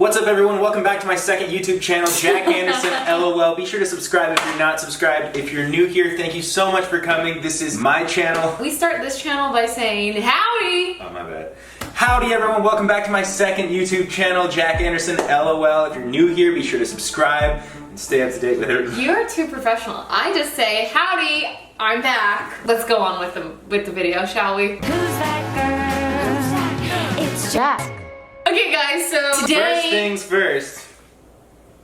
What's up everyone? Welcome back to my second YouTube channel, Jack Anderson LOL. Be sure to subscribe if you're not subscribed. If you're new here, thank you so much for coming. This is my channel. We start this channel by saying howdy! Oh, my bad. Howdy everyone, welcome back to my second YouTube channel, Jack Anderson LOL. If you're new here, be sure to subscribe and stay up to date with it. You're too professional. I just say howdy, I'm back. Let's go on with the video, shall we? Who's that girl? It's Jack. Okay guys, so today... First things first,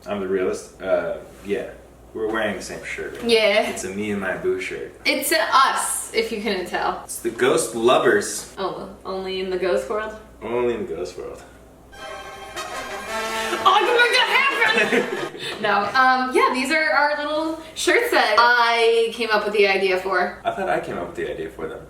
I'm the realist. Yeah, we're wearing the same shirt. Right? Yeah. It's a me and my boo shirt. It's us, if you couldn't tell. It's the Ghost Lovers. Oh, only in the ghost world? Only in the Ghost world. Oh, I can make that happen! No, yeah, these are our little shirts that I came up with the idea for. I thought I came up with the idea for them.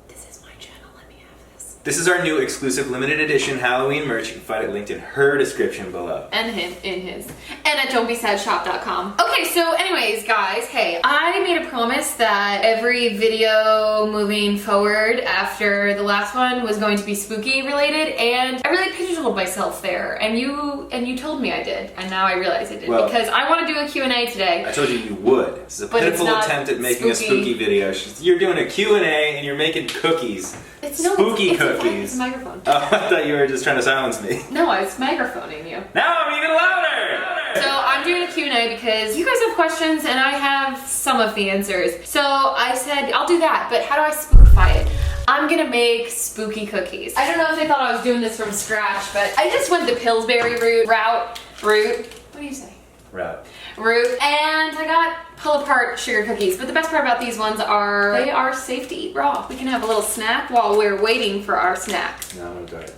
This is my channel, let me have this. This is our new exclusive limited edition Halloween merch. You can find it linked in her description below. And in his. And at don'tbesadshop.com. Okay, so anyways, guys, hey, I made a promise that every video moving forward after the last one was going to be spooky related, and I really pigeonholed myself there, and you told me I did, and now I realize I did, well, because I want to do a Q&A today. I told you you would. This is a But it's pitiful not attempt at making a spooky. spooky video. You're doing a Q&A and you're making cookies. Spooky cookies. It's a microphone. Oh, I thought you were just trying to silence me. No, I was microphoning you. Now I'm even louder! So I'm doing a Q&A because you guys have questions and I have some of the answers. So I said, I'll do that, but how do I spookify it? I'm gonna make spooky cookies. I don't know if they thought I was doing this from scratch, but I just went the Pillsbury route. What do you say? Route. And I got pull apart sugar cookies. But the best part about these ones are they are safe to eat raw. We can have a little snack while we're waiting for our snack. No, I'm gonna do it.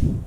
You're gonna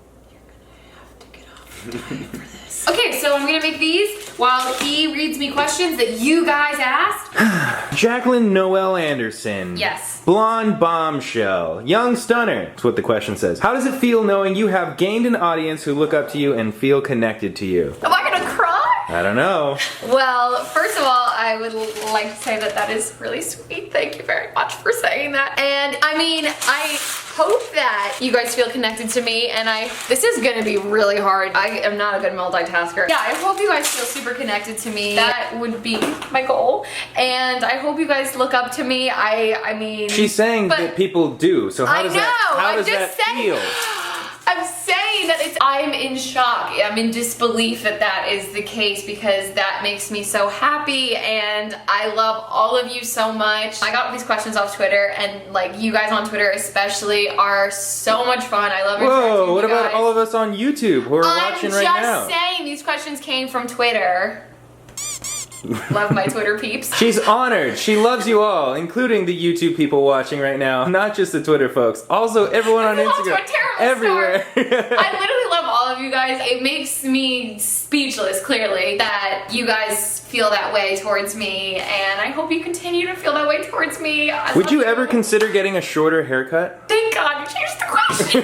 have to get off the diet for this. Okay, so I'm gonna make these while he reads me questions that you guys asked. Jacqueline Noel Anderson. Yes. Blonde bombshell. Young stunner. That's what the question says. How does it feel knowing you have gained an audience who look up to you and feel connected to you? Am I gonna cry? I don't know. Well, first of all, I would like to say that that is really sweet. Thank you very much for saying that. And I mean, I hope that you guys feel connected to me, and this is gonna be really hard. I am not a good multitasker. Yeah, I hope you guys feel super connected to me. That would be my goal. And I hope you guys look up to me. I mean... She's saying that people do, so how does that feel? I'm saying that I'm in shock. I'm in disbelief that that is the case, because that makes me so happy, and I love all of you so much. I got these questions off Twitter, and like you guys on Twitter especially are so much fun. I love interacting with you guys. Whoa, what about all of us on YouTube who are watching right now? I'm just saying these questions came from Twitter. Love my Twitter peeps. She's honored. She loves you all, including the YouTube people watching right now. Not just the Twitter folks. Also everyone on Instagram. Everywhere. I literally love all of you guys. It makes me speechless, clearly, that you guys feel that way towards me, and I hope you continue to feel that way towards me. Would you ever consider getting a shorter haircut? Thank God you changed the question.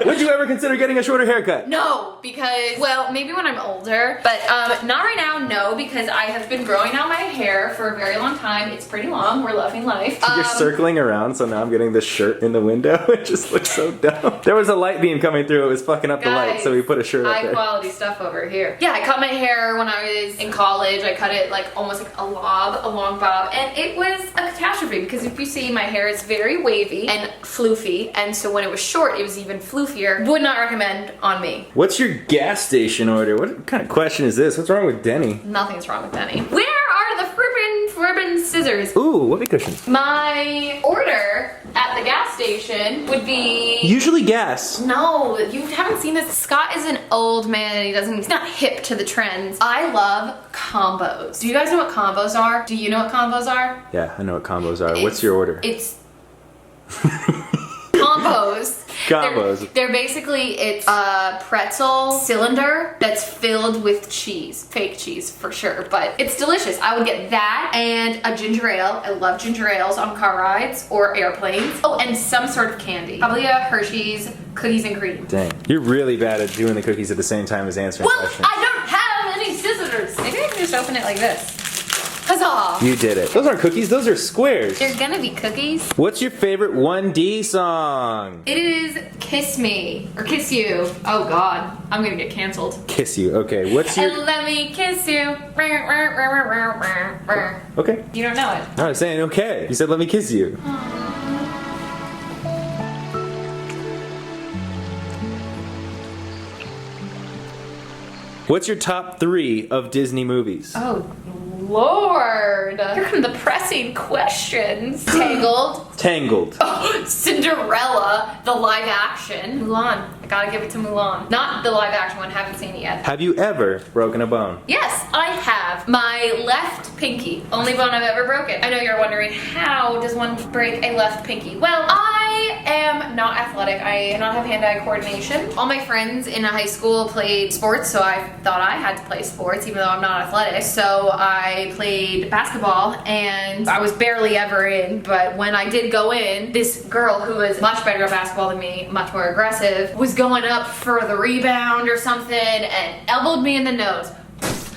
Would you ever consider getting a shorter haircut? No, because, well, maybe when I'm older, but not right now, no, because I have been growing out my hair for a very long time. It's pretty long. We're loving life. You're circling around, so now I'm getting this shirt in the window. It just looks so dumb. There was a light beam coming through. It was fucking up the light, so we put a shirt up there. High quality stuff over here. Yeah, I cut my hair when I was in college. I cut it like almost like a long bob, and it was a catastrophe, because if you see, my hair is very wavy and floofy, and so when it was short, it was even floofier. Would not recommend on me. What's your gas station order? What kind of question is this? What's wrong with Denny? Nothing's wrong with Denny. Where are the fribbin' scissors? Ooh, whoopee cushions. My order at the gas station would be... Usually gas. No, you haven't seen this. Scott is an old man and he's not hip to the trends. I love combos. Do you guys know what combos are? Do you know what combos are? Yeah, I know what combos are. What's your order? It's combos. Combos. They're basically, it's a pretzel cylinder that's filled with cheese. Fake cheese for sure, but it's delicious. I would get that and a ginger ale. I love ginger ales on car rides or airplanes. Oh, and some sort of candy. Probably a Hershey's cookies and cream. Dang. You're really bad at doing the cookies at the same time as answering Well, questions. I don't have any scissors. Maybe I can just open it like this. Huzzah! off. You did it. Those aren't cookies, those are squares. They're gonna be cookies. What's your favorite 1D song? It is Kiss Me, or Kiss You. Oh God, I'm gonna get canceled. Kiss You, okay. What's your... And let me kiss you. Okay. You don't know it. I was saying okay. You said let me kiss you. What's your top 3 of Disney movies? Oh Lord. Here come the pressing questions. Tangled. Tangled. Oh, Cinderella, the live action. Mulan. I gotta give it to Mulan. Not the live action one, haven't seen it yet. Have you ever broken a bone? Yes, I have. My left pinky. Only bone I've ever broken. I know you're wondering, how does one break a left pinky? Well, I am not athletic. I do not have hand-eye coordination. All my friends in high school played sports, so I thought I had to play sports, even though I'm not athletic. So I played basketball, and I was barely ever in, but when I did go in, this girl who was much better at basketball than me, much more aggressive, was going up for the rebound or something and elbowed me in the nose.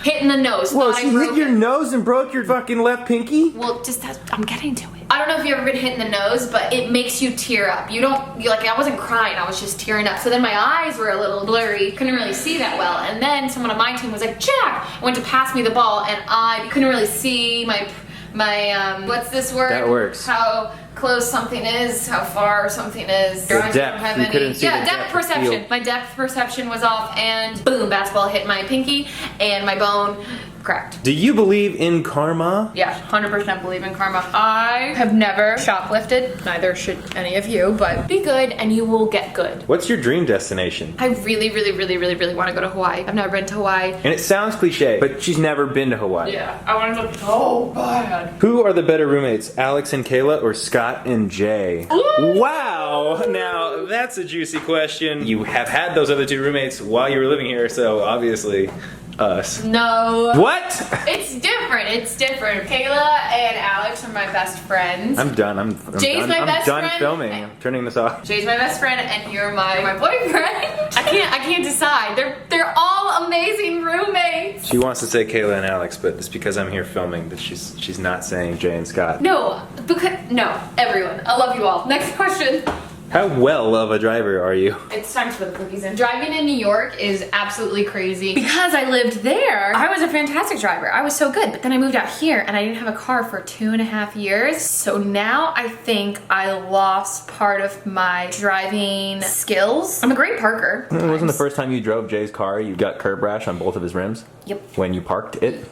Hit in the nose. Whoa, Thought I she broke hit your it. nose and broke your fucking left pinky? Well, I'm getting to it. I don't know if you've ever been hit in the nose, but it makes you tear up. I wasn't crying, I was just tearing up. So then my eyes were a little blurry, couldn't really see that well. And then someone on my team was like, Jack, went to pass me the ball, and I couldn't really see my what's this word? That works. How close something is, how far something is. The Drawings depth. don't have You any. couldn't see Yeah, the depth depth of perception. field. My depth perception was off, and boom, basketball hit my pinky, and my bone cracked. Do you believe in karma? Yeah, 100% believe in karma. I have never shoplifted, neither should any of you, but be good and you will get good. What's your dream destination? I really, really, really, really, really want to go to Hawaii. I've never been to Hawaii. And it sounds cliche, but she's never been to Hawaii. Yeah, I want to go so bad. Who are the better roommates, Alex and Kayla or Scott and Jay? Wow! Now, that's a juicy question. You have had those other 2 roommates while you were living here, so obviously, us. No. What? It's different. It's different. Kayla and Alex are my best friends. I'm done. I'm Jay's done. my I'm best done friend. filming. I'm turning this off. Jay's my best friend, and you're my boyfriend. I can't decide. They're all amazing roommates. She wants to say Kayla and Alex, but it's because I'm here filming that she's not saying Jay and Scott. No, everyone. I love you all. Next question. How well of a driver are you? It's time to put the cookies in. Driving in New York is absolutely crazy. Because I lived there, I was a fantastic driver. I was so good. But then I moved out here and I didn't have a car for 2.5 years. So now I think I lost part of my driving skills. I'm a great parker. It wasn't the first time you drove Jay's car, you got curb rash on both of his rims? Yep. When you parked it?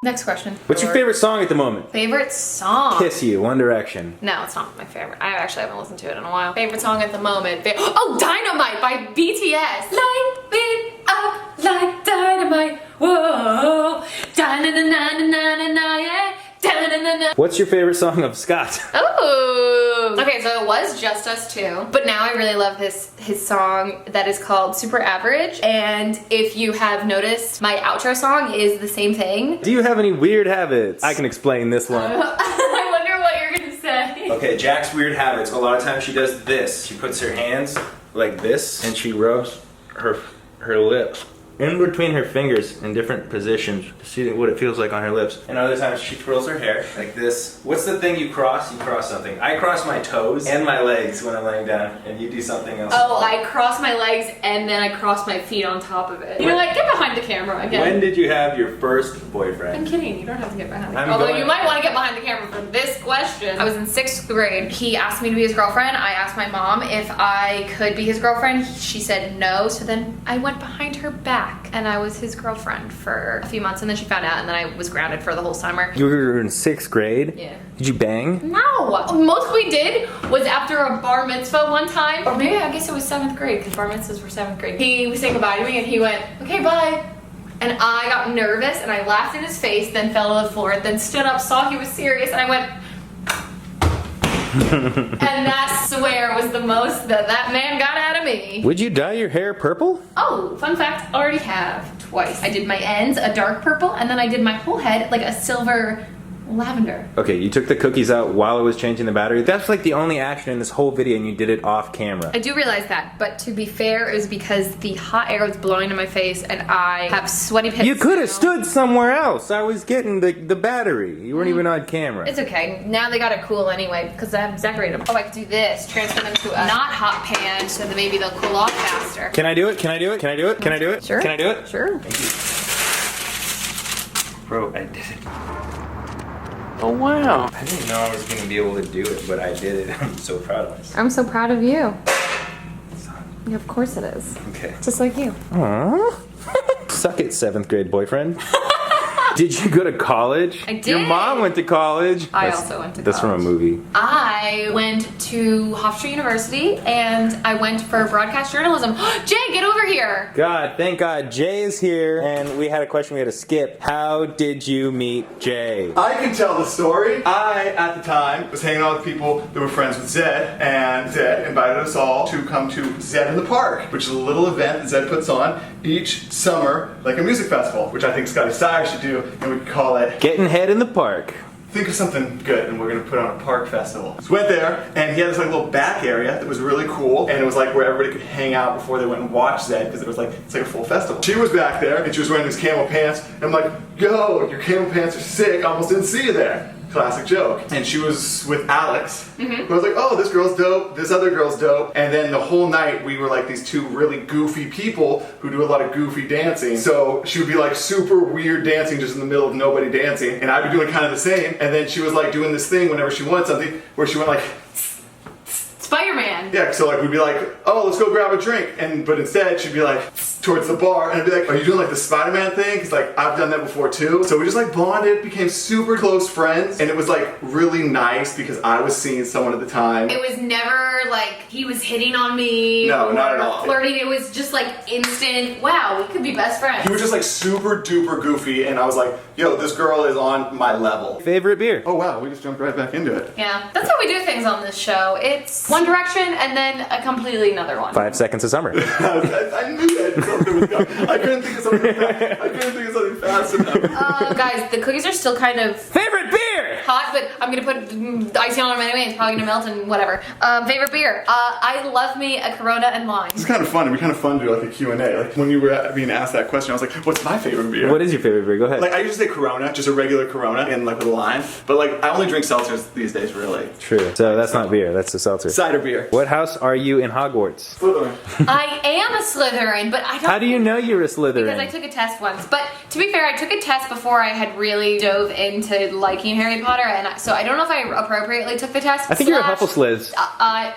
Next question. What's your favorite song at the moment? Favorite song? Kiss You, One Direction. No, it's not my favorite. I actually haven't listened to it in a while. Favorite song at the moment. Oh, Dynamite by BTS. Light it up like dynamite. Whoa. Da-na-na-na-na-na-na, yeah. Da-na-na-na. What's your favorite song of Scott? Oh. Okay, so it was Just Us Two, but now I really love his song that is called Super Average. And if you have noticed, my outro song is the same thing. Do you have any weird habits? I can explain this one. I wonder what you're gonna say. Okay, Jack's weird habits. A lot of times she does this. She puts her hands like this and she rubs her lips in between her fingers in different positions to see what it feels like on her lips. And other times she twirls her hair like this. What's the thing you cross? You cross something. I cross my toes and my legs when I'm laying down, and you do something else. Oh, I cross my legs and then I cross my feet on top of it. You know what? Get behind the camera again. When did you have your first boyfriend? I'm kidding, you don't have to get behind the I'm camera. Although going- you might want to get behind the camera for this question. I was in 6th grade. He asked me to be his girlfriend. I asked my mom if I could be his girlfriend. She said no, so then I went behind her back and I was his girlfriend for a few months, and then she found out, and then I was grounded for the whole summer. You were in 6th grade? Yeah. Did you bang? No! Most we did was after a bar mitzvah one time, or maybe I guess it was 7th grade, because bar mitzvahs were 7th grade. He was saying goodbye to me, and he went, okay, bye. And I got nervous, and I laughed in his face, then fell to the floor, then stood up, saw he was serious, and I went, and that swear was the most that man got out of me. Would you dye your hair purple? Oh, fun fact, already have twice. I did my ends a dark purple, and then I did my whole head like a silver lavender. Okay, you took the cookies out while it was changing the battery. That's like the only action in this whole video, and you did it off camera. I do realize that, but to be fair, it was because the hot air was blowing in my face and I have sweaty pits. You could have now. stood somewhere else. I was getting the battery. You weren't even on camera. It's okay. Now they got it cool anyway because I have to decorate them. Oh, I could do this. Transfer them to a not hot pan so that maybe they'll cool off faster. Can I do it? Can I do it? Can I do it? Can I do it? Sure. Can I do it? Sure. Bro, I did it. Oh wow. I didn't know I was gonna be able to do it, but I did it. I'm so proud of myself. I'm so proud of you. Yeah, of course it is. Okay. Just like you. Aww. Suck it, 7th grade boyfriend. Did you go to college? I did. Your mom went to college. I also went to That's from a college. movie. I went to Hofstra University and I went for broadcast journalism. Jay, get over here. God, thank God, Jay is here, and we had a question we had to skip. How did you meet Jay? I can tell the story. I, at the time, was hanging out with people that were friends with Zed, and Zed invited us all to come to Zed in the Park, which is a little event that Zed puts on each summer, like a music festival, which I think Scotty Sire should do, and we could call it Getting head in the park. Think of something good, and we're gonna put on a park festival. So went there, and he had this like little back area that was really cool, and it was like where everybody could hang out before they went and watched Zed, because it was like it's like a full festival. She was back there, and she was wearing these camel pants, and I'm like, yo, your camel pants are sick. I almost didn't see you there. Classic joke. And she was with Alex. I was like, oh, this girl's dope, this other girl's dope. And then the whole night we were like these two really goofy people who do a lot of goofy dancing. So she would be like super weird dancing just in the middle of nobody dancing. And I'd be doing kind of the same. And then she was like doing this thing whenever she wanted something where she went like, Spider-Man. yeah, so like we'd be like, oh, let's go grab a drink. But instead she'd be like towards the bar and I'd be like, are you doing like the Spider-Man thing? Because like I've done that before too. So we just like bonded, became super close friends, and it was like really nice because I was seeing someone at the time. It was never like he was hitting on me. No, or not at all. Flirting. It was just like instant, wow, we could be best friends. He was just like super duper goofy, and I was like, yo, this girl is on my level. Favorite beer? Oh wow, we just jumped right back into it. Yeah, that's how we do things on this show. It's one direction and then a completely another one. 5 seconds of summer. I knew that something was coming. I couldn't think of something fast enough. Guys, the cookies are still kind of Favorite beer? hot, but I'm gonna put icing on them anyway. It's probably gonna melt and whatever. Favorite beer? I love me a Corona and lime. It's kind of fun. It'd be kind of fun to do like a Q&A. Like when you were being asked that question, I was like, what's my favorite beer? What is your favorite beer? Go ahead. Like I usually say Corona, just a regular Corona and like with a lime. But like I only drink seltzers these days, really. True. So that's not beer, that's the seltzer. Cider beer. What house are you in Hogwarts? Slytherin. I am a Slytherin, but I don't. How do you know you're a Slytherin? Because I took a test once. But to be fair, I took a test before I had really dove into liking Harry Potter, and so I don't know if I appropriately took the test. I think you're a Hufflesliz. A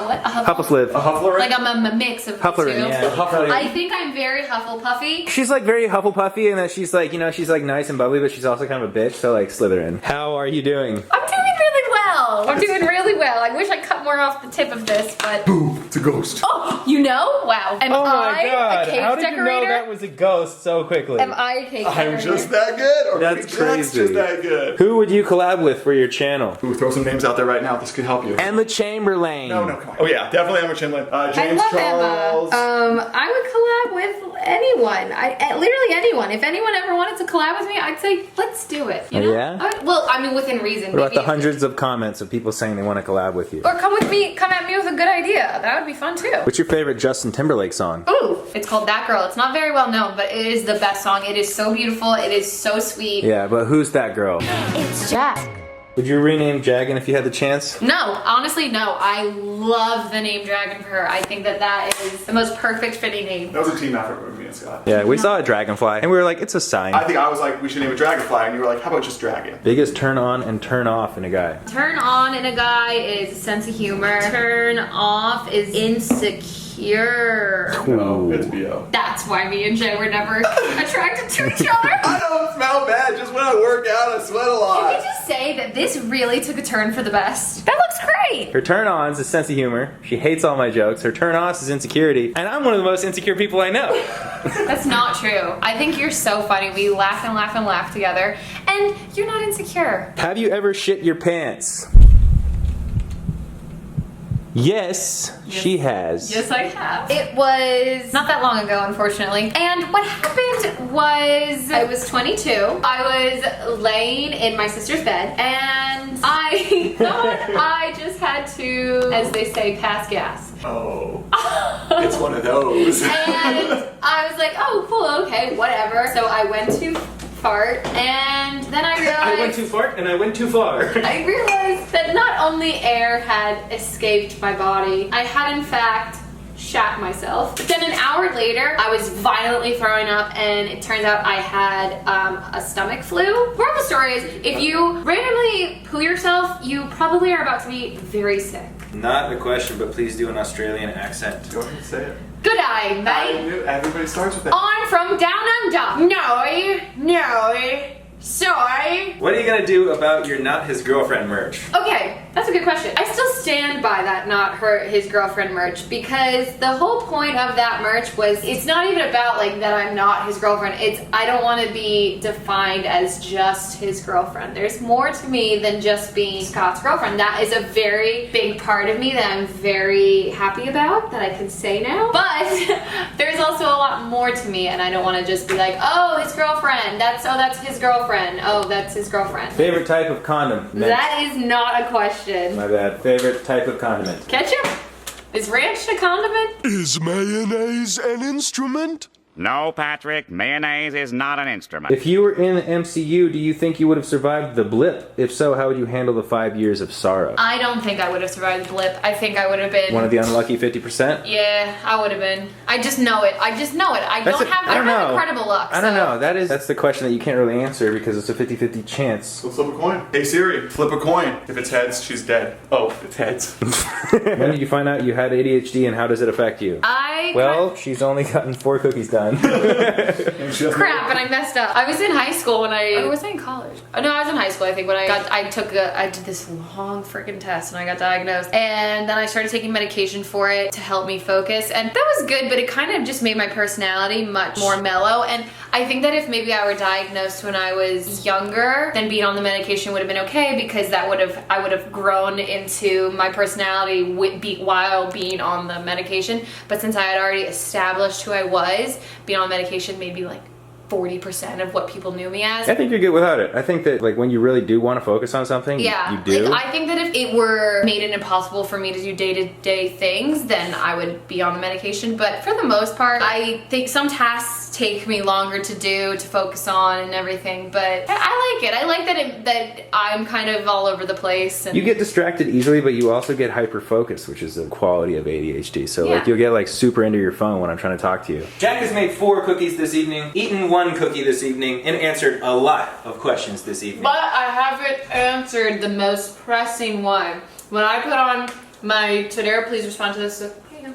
what? A Hufflesliv. A Hufflerin? Like I'm a mix of the Hufflerin, two. yeah. Hufflerin. I think I'm very Hufflepuffy. She's like very Hufflepuffy, and that she's like, you know, she's like nice and bubbly, but she's also kind of a bitch, so like Slytherin. How are you doing? I'm doing really well. I'm doing really well. I wish I cut more off the tip of this, but Boom, it's a ghost. oh, you know? Wow. Am Oh I my god, a cake how did decorator? you know that was a ghost so quickly? Am I a cake decorator? I'm just that good? Or That's maybe Jack's crazy. just that good. Who would you collab with for your channel? Ooh, throw some names out there right now. This could help you. Emma Chamberlain. No, come on. Oh yeah, definitely Emma Chamberlain. I James love Charles. Emma. I would collab with anyone. Literally anyone. If anyone ever wanted to collab with me, I'd say, let's do it. You know? Yeah? Well, I mean, within reason. What about maybe the hundreds of comments of people saying they want to collab with you? Or come at me with a good idea. That would be fun too. What's your favorite Justin Timberlake song? Ooh, it's called That Girl. It's not very well known, but it is the best song. It is so beautiful. It is so sweet. Yeah, but who's that girl? It's Jack. Would you rename Jagan if you had the chance? No, honestly, no. I love the name Dragon for her. I think that is the most perfect fitting name. That was a team effort with me and Scott. Yeah, we saw a dragonfly, and we were like, it's a sign. I think I was like, we should name it Dragonfly, and you were like, how about just Dragon? Biggest turn on and turn off in a guy. Turn on in a guy is sense of humor. Turn off is insecure. No, it's B.O. That's why me and Jay were never attracted to each other. I don't smell bad, just when I work out, I sweat a lot. Can we just say that this really took a turn for the best? That looks great. Her turn ons is sense of humor. She hates all my jokes. Her turn offs is insecurity. And I'm one of the most insecure people I know. That's not true. I think you're so funny. We laugh and laugh and laugh together. And you're not insecure. Have you ever shit your pants? Yes, she has. Yes, I have. It was not that long ago, unfortunately. And what happened was I was 22. I was laying in my sister's bed and I thought I just had to, as they say, pass gas. Oh, it's one of those. And I was like, oh, cool, okay, whatever. So I went to fart and then I realized I went too far and I went too far. I realized that not only air had escaped my body, I had in fact shat myself. But then an hour later, I was violently throwing up and it turns out I had a stomach flu. Moral of the story is, if you randomly poo yourself, you probably are about to be very sick. Not the question, but please do an Australian accent. Go ahead and say it. Good eye, mate. Everybody starts with that. I'm from down under. No, sorry. What are you gonna do about your not his girlfriend merch? Okay, that's a good question. I still stand by that not his girlfriend merch because the whole point of that merch was, it's not even about like that I'm not his girlfriend. It's I don't want to be defined as just his girlfriend. There's more to me than just being Scott's girlfriend. That is a very big part of me that I'm very happy about, that I can say now. But there's also a lot more to me and I don't want to just be like, oh, his girlfriend. That's his girlfriend. Oh, that's his girlfriend. Favorite type of condom? That is not a question. My bad. Favorite type of condiment? Ketchup? Is ranch a condiment? Is mayonnaise an instrument? No, Patrick, mayonnaise is not an instrument. If you were in the MCU, do you think you would have survived the blip? If so, how would you handle the 5 years of sorrow? I don't think I would have survived the blip. I think I would have been One of the unlucky 50%? Yeah, I would have been. I just know it. I don't have incredible luck. I don't know. That's the question that you can't really answer because it's a 50-50 chance. We'll flip a coin. Hey Siri, flip a coin. If it's heads, she's dead. Oh, it's heads. When did you find out you had ADHD and how does it affect you? Well, she's only gotten 4 cookies done. Crap, and I messed up. I was in high school when or was I in college? Oh, no, I was in high school, I think, when I did this long freaking test and I got diagnosed. And then I started taking medication for it to help me focus. And that was good, but it kind of just made my personality much more mellow. And I think that if maybe I were diagnosed when I was younger, then being on the medication would have been okay because I would have grown into my personality while being on the medication. But since I had already established who I was, being on medication made me like 40% of what people knew me as. I think you're good without it. I think that like when you really do want to focus on something, you do. Like, I think that if it were made it impossible for me to do day-to-day things, then I would be on the medication. But for the most part, I think some tasks take me longer to do, to focus on and everything. But I like it. I like that I'm kind of all over the place. And you get distracted easily, but you also get hyper-focused, which is the quality of ADHD. So like you'll get like super into your phone when I'm trying to talk to you. Jack has made 4 cookies this evening, eaten 1 cookie this evening, and answered a lot of questions this evening. But I haven't answered the most pressing one. When I put on my Twitter, please respond to this. Here you go.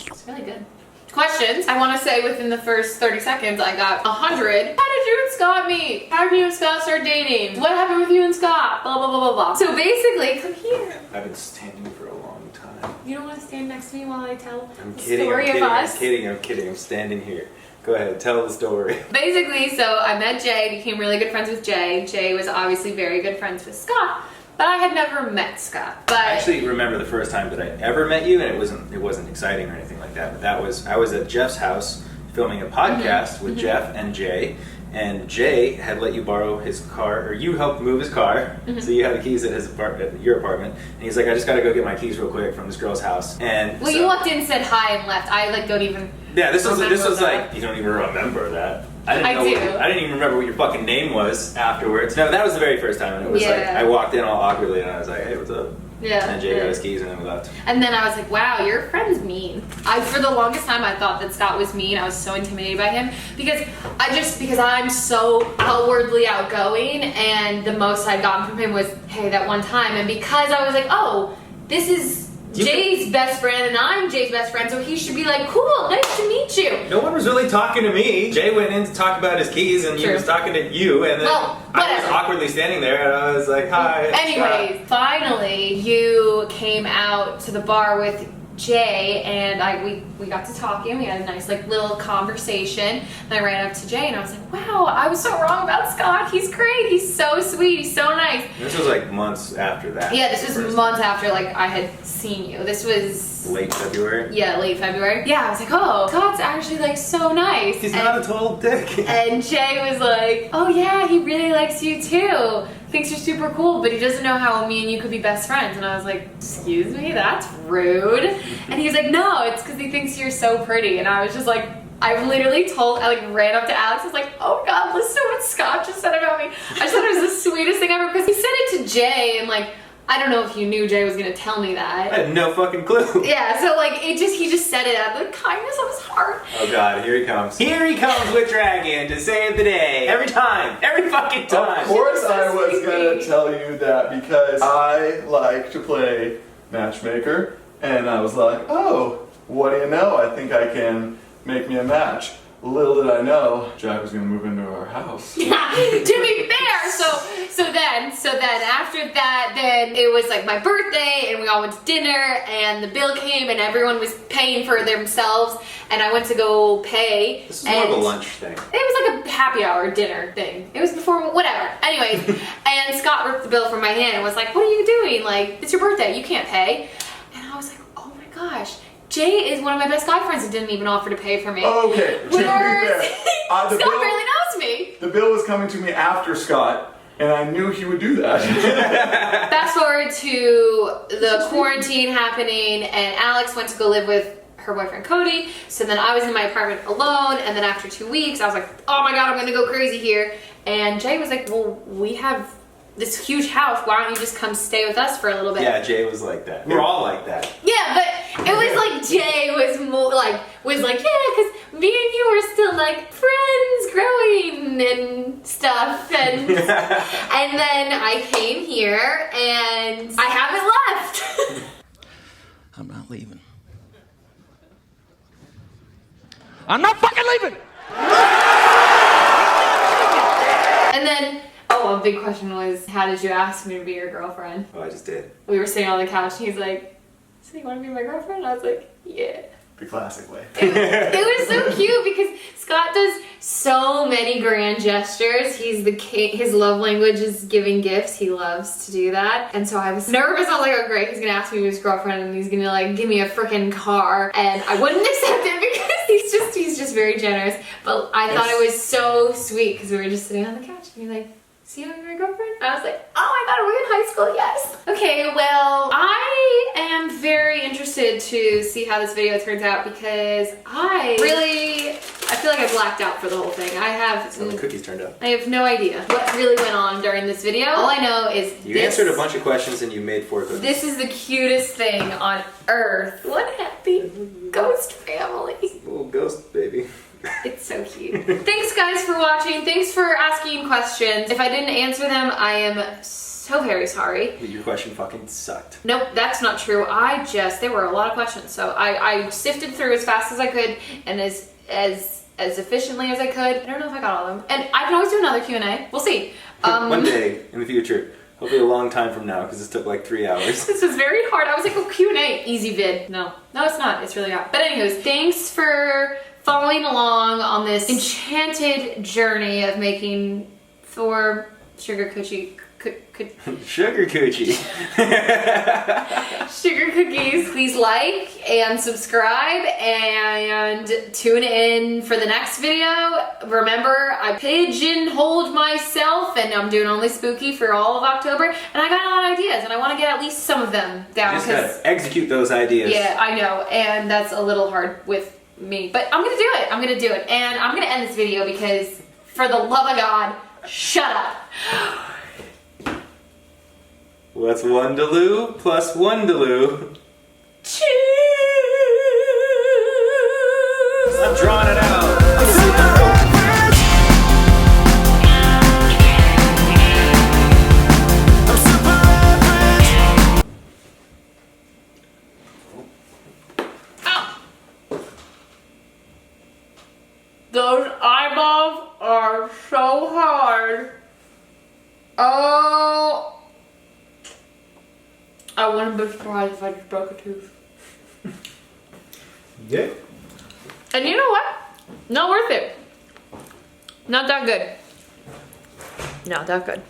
It's really good. Questions. I want to say within the first 30 seconds, I got 100. How did you and Scott meet? How did you and Scott start dating? What happened with you and Scott? Blah, blah, blah, blah, blah. So basically, come here. I've been standing for a long time. You don't want to stand next to me while I tell the kidding, story of us? I'm kidding. I'm standing here. Go ahead, tell the story. Basically, so I met Jay, became really good friends with Jay. Jay was obviously very good friends with Scott, but I had never met Scott. But I actually remember the first time that I ever met you, and it wasn't exciting or anything like that. But I was at Jeff's house filming a podcast with Jeff and Jay. And Jay had let you borrow his car, or you helped move his car, so you had the keys at your apartment. And he's like, I just gotta go get my keys real quick from this girl's house. And well, you walked in, said hi, and left. I like don't even. Yeah, this was like you don't even remember that. I didn't even remember what your fucking name was afterwards. No, that was the very first time, and it was like I walked in all awkwardly, and I was like, hey, what's up? Yeah. And Jay got his keys, and then we left. And then I was like, wow, your friend's mean. For the longest time, I thought that Scott was mean. I was so intimidated by him because I'm so outwardly outgoing, and the most I'd gotten from him was, hey, that one time. And because I was like, oh, this is Jay's best friend, and I'm Jay's best friend, so he should be like, cool, nice to meet you. No one was really talking to me. Jay went in to talk about his keys, and he was talking to you, and then I was awkwardly standing there, and I was like, hi. Anyways, finally, you came out to the bar with Jay and we got to talking. We had a nice like little conversation. And I ran up to Jay and I was like, wow, I was so wrong about Scott. He's great. He's so sweet. He's so nice. This was like months after that. Yeah, this was months after like I had seen you. This was late February. Yeah, late February. Yeah, I was like, oh, Scott's actually like so nice. He's not a total dick. And Jay was like, oh yeah, he really likes you too. Thinks you're super cool, but he doesn't know how me and you could be best friends. And I was like, excuse me, that's rude. And he's like, no, it's because he thinks you're so pretty. And I was just like, I like ran up to Alex. I was like, oh God, listen to what Scott just said about me. I just thought it was the sweetest thing ever because he said it to Jay and like, I don't know if you knew Jay was gonna tell me that. I had no fucking clue. Yeah, so like he just said it out of the kindness of his heart. Oh God, here he comes. Here he comes with Dragon to save the day. Every time. Every fucking time. Of course I was gonna tell you that because I like to play matchmaker and I was like, oh, what do you know? I think I can make me a match. Little did I know, Jack was gonna move into our house. Yeah, to be fair, so then after that, then it was like my birthday and we all went to dinner and the bill came and everyone was paying for themselves and I went to go pay. This is more of a lunch thing. It was like a happy hour dinner thing. It was before, whatever. Anyways, and Scott ripped the bill from my hand and was like, what are you doing? Like, it's your birthday, you can't pay. And I was like, oh my gosh. Jay is one of my best guy friends and didn't even offer to pay for me. Okay, to be fair, Scott barely knows me. The bill was coming to me after Scott, and I knew he would do that. Fast forward to the quarantine happening, and Alex went to go live with her boyfriend Cody. So then I was in my apartment alone, and then after 2 weeks, I was like, oh my God, I'm gonna go crazy here. And Jay was like, well, we have this huge house, why don't you just come stay with us for a little bit? Yeah, Jay was like that. We're all like that. Yeah, but it was like Jay was more like, yeah, because me and you were still like friends growing and stuff. And, and then I came here and I haven't left. I'm not leaving. I'm not fucking leaving! And then, oh, a big question was, how did you ask me to be your girlfriend? Oh, I just did. We were sitting on the couch and he's like, so you want to be my girlfriend? I was like, yeah. The classic way. It was so cute because Scott does so many grand gestures. He's the king. His love language is giving gifts. He loves to do that. And so I was nervous. I was like, oh great, he's gonna ask me to be his girlfriend and he's gonna like give me a freaking car. And I wouldn't accept it because he's just very generous. But I thought it was so sweet because we were just sitting on the couch and he's like, see you, your girlfriend? I was like, oh my God, are we in high school? Yes. Okay, well, I am very interested to see how this video turns out because I feel like I blacked out for the whole thing. That's how the cookies turned out. I have no idea what really went on during this video. All I know is you answered a bunch of questions and you made 4 cookies. This is the cutest thing on earth. What happy ghost family. Little ghost baby. It's so cute. Thanks guys for watching. Thanks for asking questions. If I didn't answer them, I am so very sorry. Your question fucking sucked. Nope, that's not true. There were a lot of questions. So I sifted through as fast as I could and as efficiently as I could. I don't know if I got all of them. And I can always do another Q&A. We'll see. One day in the future. Hopefully a long time from now because this took like 3 hours. This was very hard. I was like, oh, Q&A, easy vid. No, it's not. It's really not. But anyways, thanks for following along on this enchanted journey of making Thor sugar cookie. Sugar coochie. Sugar cookies. Please like and subscribe and tune in for the next video. Remember, I pigeonholed myself and I'm doing only spooky for all of October and I got a lot of ideas and I want to get at least some of them down. You just gotta execute those ideas. Yeah, I know, and that's a little hard with me, but I'm gonna do it. I'm gonna do it, and I'm gonna end this video because, for the love of God, shut up. What's 1 Deloo plus 1 Deloo? Cheers! I'm drawing it out. Those eyeballs are so hard. Oh. I wouldn't be surprised if I just broke a tooth. Yeah. And you know what? Not worth it. Not that good. Not that good.